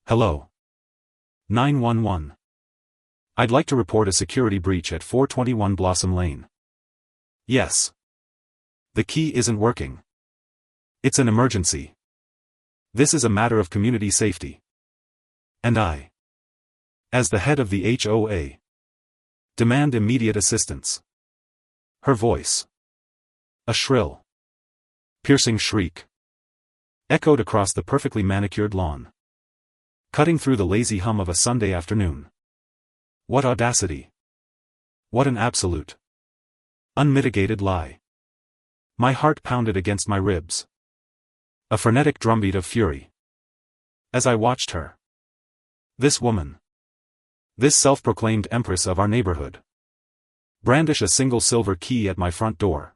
Hello. 911. I'd like to report a security breach at 421 Blossom Lane. Yes. The key isn't working. It's an emergency. This is a matter of community safety. And I, as the head of the HOA, demand immediate assistance. Her voice, a shrill, piercing shriek, echoed across the perfectly manicured lawn, cutting through the lazy hum of a Sunday afternoon. What audacity! What an absolute, unmitigated lie! My heart pounded against my ribs. A frenetic drumbeat of fury. As I watched her. This woman. This self-proclaimed empress of our neighborhood. Brandish a single silver key at my front door.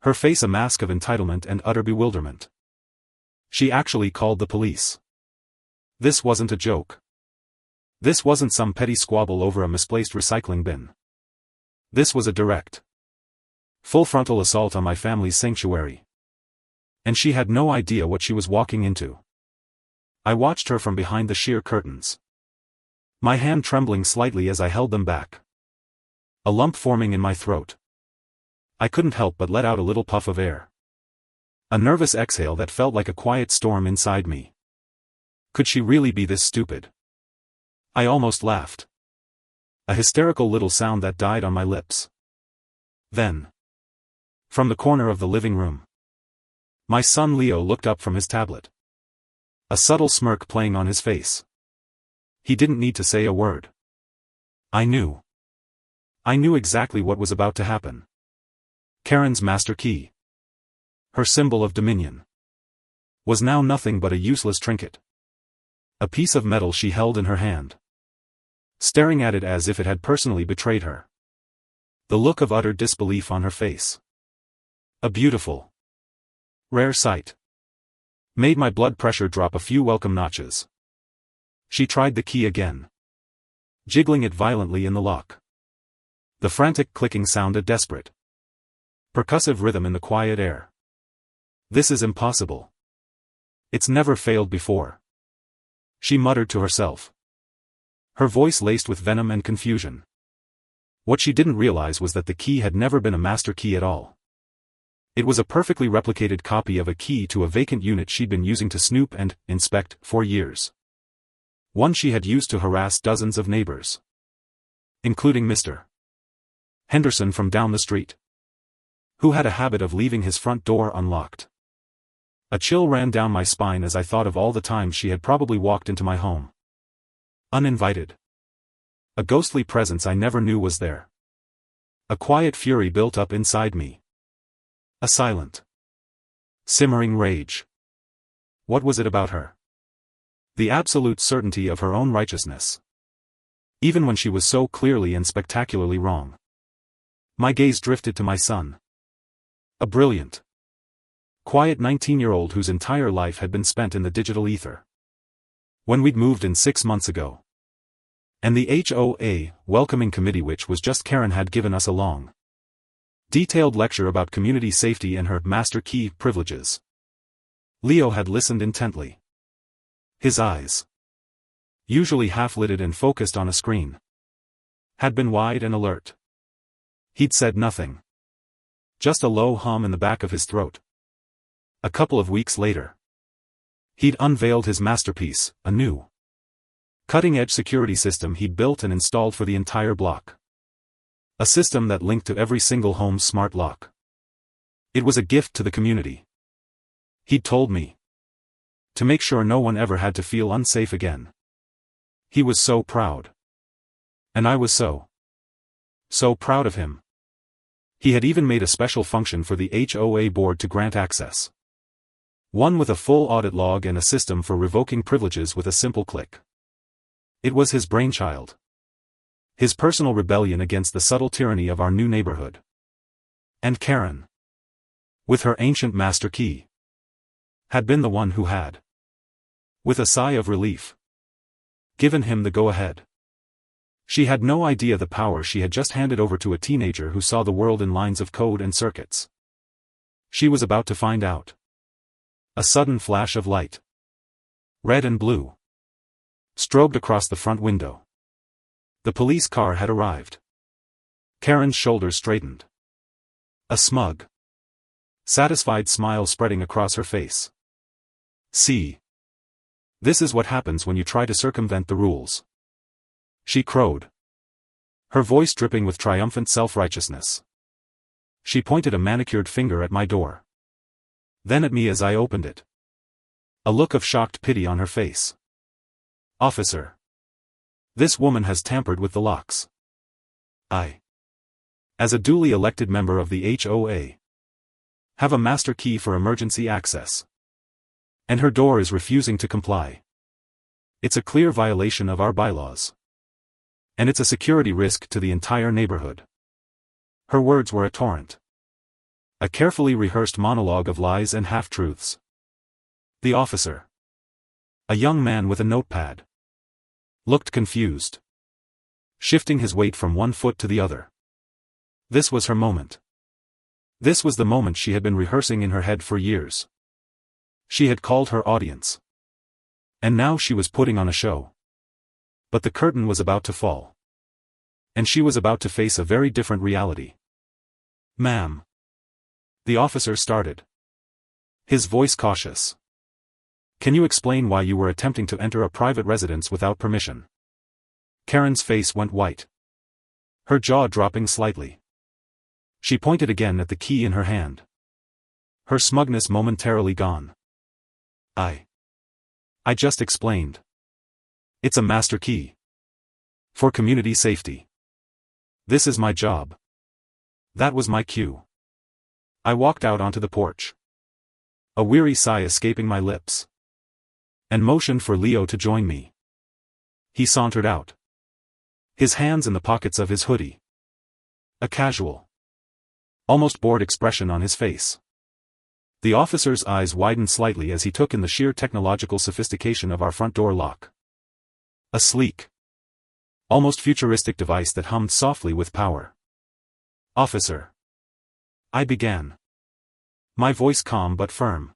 Her face a mask of entitlement and utter bewilderment. She actually called the police. This wasn't a joke. This wasn't some petty squabble over a misplaced recycling bin. This was a direct, full-frontal assault on my family's sanctuary. And she had no idea what she was walking into. I watched her from behind the sheer curtains. My hand trembling slightly as I held them back. A lump forming in my throat. I couldn't help but let out a little puff of air. A nervous exhale that felt like a quiet storm inside me. Could she really be this stupid? I almost laughed. A hysterical little sound that died on my lips. Then, from the corner of the living room, my son Leo looked up from his tablet. A subtle smirk playing on his face. He didn't need to say a word. I knew. I knew exactly what was about to happen. Karen's master key, her symbol of dominion, was now nothing but a useless trinket. A piece of metal she held in her hand, staring at it as if it had personally betrayed her. The look of utter disbelief on her face. A beautiful, rare sight. Made my blood pressure drop a few welcome notches. She tried the key again, jiggling it violently in the lock. The frantic clicking sound a desperate, percussive rhythm in the quiet air. This is impossible. It's never failed before. She muttered to herself. Her voice laced with venom and confusion. What she didn't realize was that the key had never been a master key at all. It was a perfectly replicated copy of a key to a vacant unit she'd been using to snoop and inspect for years. One she had used to harass dozens of neighbors, including Mr. Henderson from down the street, who had a habit of leaving his front door unlocked. A chill ran down my spine as I thought of all the times she had probably walked into my home, uninvited. A ghostly presence I never knew was there. A quiet fury built up inside me. A silent, simmering rage. What was it about her? The absolute certainty of her own righteousness. Even when she was so clearly and spectacularly wrong. My gaze drifted to my son. A brilliant, quiet 19-year-old whose entire life had been spent in the digital ether. When we'd moved in 6 months ago. And the HOA welcoming committee, which was just Karen, had given us a long, detailed lecture about community safety and her master key privileges. Leo had listened intently. His eyes, usually half-lidded and focused on a screen, had been wide and alert. He'd said nothing. Just a low hum in the back of his throat. A couple of weeks later, he'd unveiled his masterpiece, a new, cutting-edge security system he'd built and installed for the entire block. A system that linked to every single home's smart lock. It was a gift to the community. He'd told me, to make sure no one ever had to feel unsafe again. He was so proud. And I was so proud of him. He had even made a special function for the HOA board to grant access. One with a full audit log and a system for revoking privileges with a simple click. It was his brainchild. His personal rebellion against the subtle tyranny of our new neighborhood. And Karen, with her ancient master key, had been the one who had, with a sigh of relief, given him the go-ahead. She had no idea the power she had just handed over to a teenager who saw the world in lines of code and circuits. She was about to find out. A sudden flash of light. Red and blue. strobed across the front window. The police car had arrived. Karen's shoulders straightened. A smug, satisfied smile spreading across her face. See? This is what happens when you try to circumvent the rules. She crowed, her voice dripping with triumphant self-righteousness. She pointed a manicured finger at my door. Then at me as I opened it. A look of shocked pity on her face. Officer. This woman has tampered with the locks. As a duly elected member of the HOA, have a master key for emergency access. And her door is refusing to comply. It's a clear violation of our bylaws. And it's a security risk to the entire neighborhood. Her words were a torrent. A carefully rehearsed monologue of lies and half-truths. The officer, a young man with a notepad, looked confused, shifting his weight from one foot to the other. This was her moment. This was the moment she had been rehearsing in her head for years. She had called her audience. And now she was putting on a show. But the curtain was about to fall. And she was about to face a very different reality. Ma'am. The officer started. His voice cautious. Can you explain why you were attempting to enter a private residence without permission? Karen's face went white, her jaw dropping slightly. She pointed again at the key in her hand. Her smugness momentarily gone. I just explained. It's a master key. For community safety. This is my job. That was my cue. I walked out onto the porch. A weary sigh escaping my lips. And motioned for Leo to join me. He sauntered out. His hands in the pockets of his hoodie. A casual, almost bored expression on his face. The officer's eyes widened slightly as he took in the sheer technological sophistication of our front door lock. A sleek, almost futuristic device that hummed softly with power. Officer. I began. My voice calm but firm.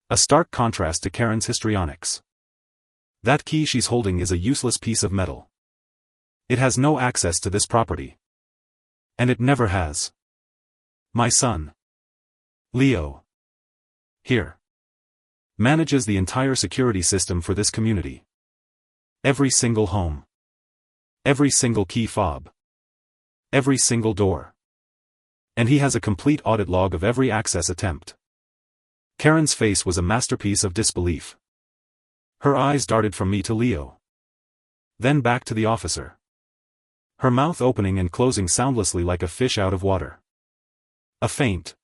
A stark contrast to Karen's histrionics. That key she's holding is a useless piece of metal. It has no access to this property. And it never has. My son, Leo, here, manages the entire security system for this community. Every single home. Every single key fob. Every single door. And he has a complete audit log of every access attempt. Karen's face was a masterpiece of disbelief. Her eyes darted from me to Leo. Then back to the officer. Her mouth opening and closing soundlessly like a fish out of water. A faint,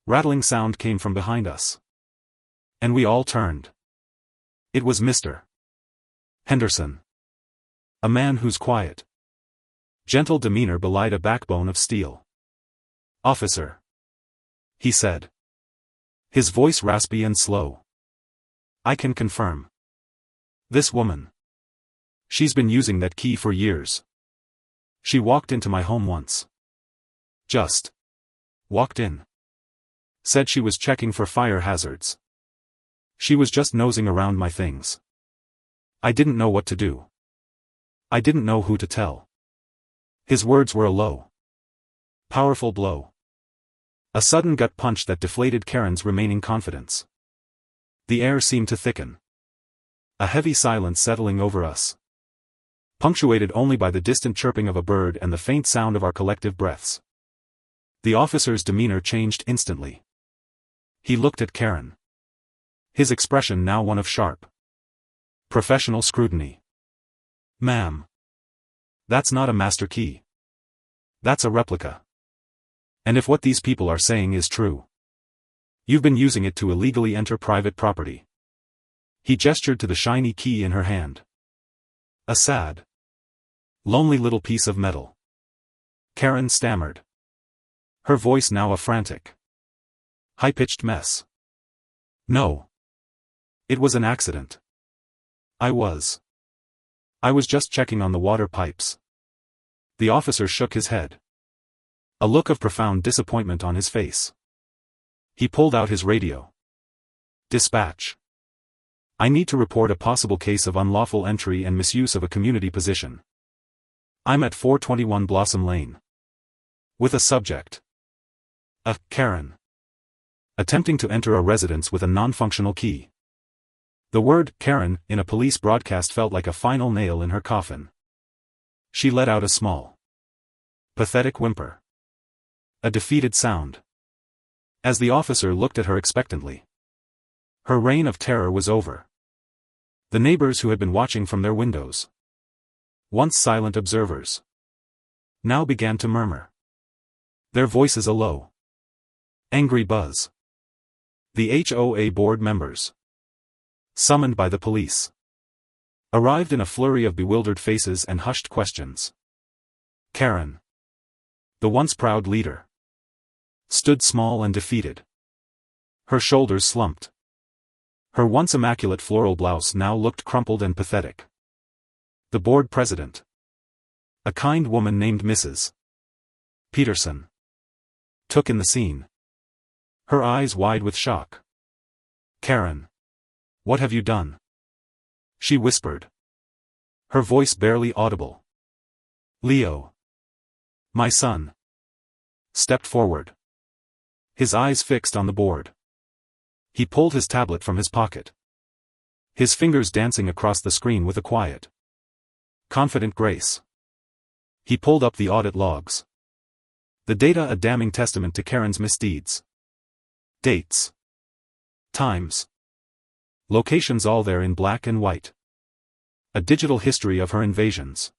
rattling sound came from behind us. And we all turned. It was Mr. Henderson. A man whose quiet, gentle demeanor belied a backbone of steel. Officer. He said. His voice raspy and slow. I can confirm. This woman. She's been using that key for years. She walked into my home once. Just walked in. Said she was checking for fire hazards. She was just nosing around my things. I didn't know what to do. I didn't know who to tell. His words were a low, powerful blow. A sudden gut punch that deflated Karen's remaining confidence. The air seemed to thicken. A heavy silence settling over us. Punctuated only by the distant chirping of a bird and the faint sound of our collective breaths. The officer's demeanor changed instantly. He looked at Karen. His expression now one of sharp, professional scrutiny. Ma'am. That's not a master key. That's a replica. And if what these people are saying is true, you've been using it to illegally enter private property. He gestured to the shiny key in her hand. A sad, lonely little piece of metal. Karen stammered. Her voice now a frantic, high-pitched mess. No. It was an accident. I was just checking on the water pipes. The officer shook his head. A look of profound disappointment on his face. He pulled out his radio. Dispatch. I need to report a possible case of unlawful entry and misuse of a community position. I'm at 421 Blossom Lane. With a subject. Karen. Attempting to enter a residence with a non-functional key. The word Karen in a police broadcast felt like a final nail in her coffin. She let out a small, pathetic whimper. A defeated sound. As the officer looked at her expectantly. Her reign of terror was over. The neighbors who had been watching from their windows, once silent observers, now began to murmur. Their voices a low, angry buzz. The HOA board members, summoned by the police, arrived in a flurry of bewildered faces and hushed questions. Karen, the once proud leader, stood small and defeated. Her shoulders slumped. Her once immaculate floral blouse now looked crumpled and pathetic. The board president, a kind woman named Mrs. Peterson, took in the scene. Her eyes wide with shock. Karen, what have you done? She whispered. Her voice barely audible. Leo, my son, stepped forward. His eyes fixed on the board. He pulled his tablet from his pocket. His fingers dancing across the screen with a quiet, confident grace. He pulled up the audit logs. The data a damning testament to Karen's misdeeds. Dates. Times. Locations all there in black and white. A digital history of her invasions.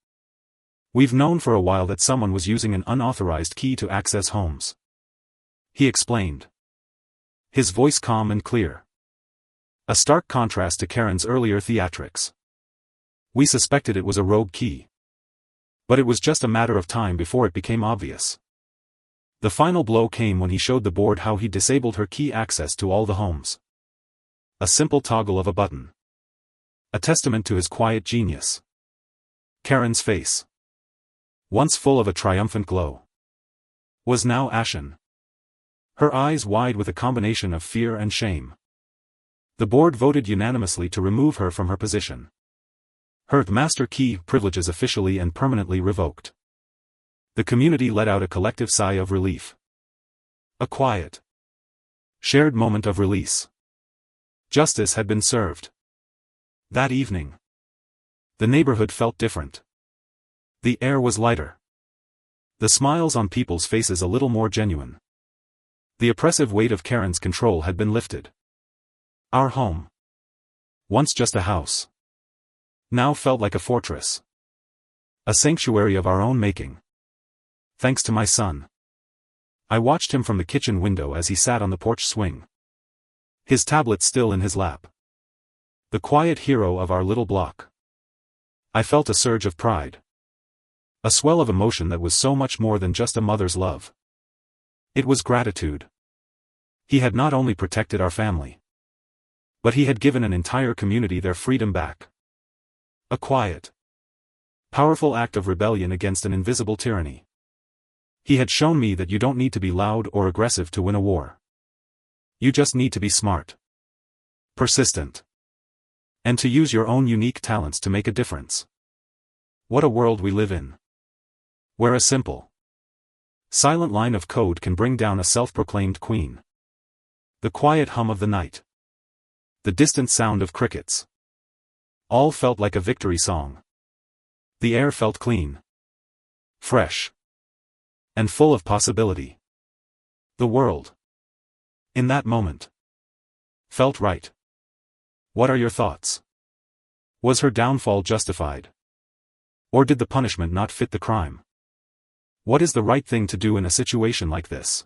We've known for a while that someone was using an unauthorized key to access homes. He explained. His voice calm and clear. A stark contrast to Karen's earlier theatrics. We suspected it was a rogue key. But it was just a matter of time before it became obvious. The final blow came when he showed the board how he disabled her key access to all the homes. A simple toggle of a button. A testament to his quiet genius. Karen's face, once full of a triumphant glow, was now ashen. Her eyes wide with a combination of fear and shame. The board voted unanimously to remove her from her position. Her master key privileges officially and permanently revoked. The community let out a collective sigh of relief. A quiet, shared moment of release. Justice had been served. That evening, the neighborhood felt different. The air was lighter. The smiles on people's faces a little more genuine. The oppressive weight of Karen's control had been lifted. Our home, once just a house, now felt like a fortress. A sanctuary of our own making. Thanks to my son. I watched him from the kitchen window as he sat on the porch swing. His tablet still in his lap. The quiet hero of our little block. I felt a surge of pride. A swell of emotion that was so much more than just a mother's love. It was gratitude. He had not only protected our family, but he had given an entire community their freedom back. A quiet, powerful act of rebellion against an invisible tyranny. He had shown me that you don't need to be loud or aggressive to win a war. You just need to be smart, persistent, and to use your own unique talents to make a difference. What a world we live in, where a simple, silent line of code can bring down a self-proclaimed queen. The quiet hum of the night. The distant sound of crickets. All felt like a victory song. The air felt clean, fresh, and full of possibility. The world, in that moment, felt right. What are your thoughts? Was her downfall justified? Or did the punishment not fit the crime? What is the right thing to do in a situation like this?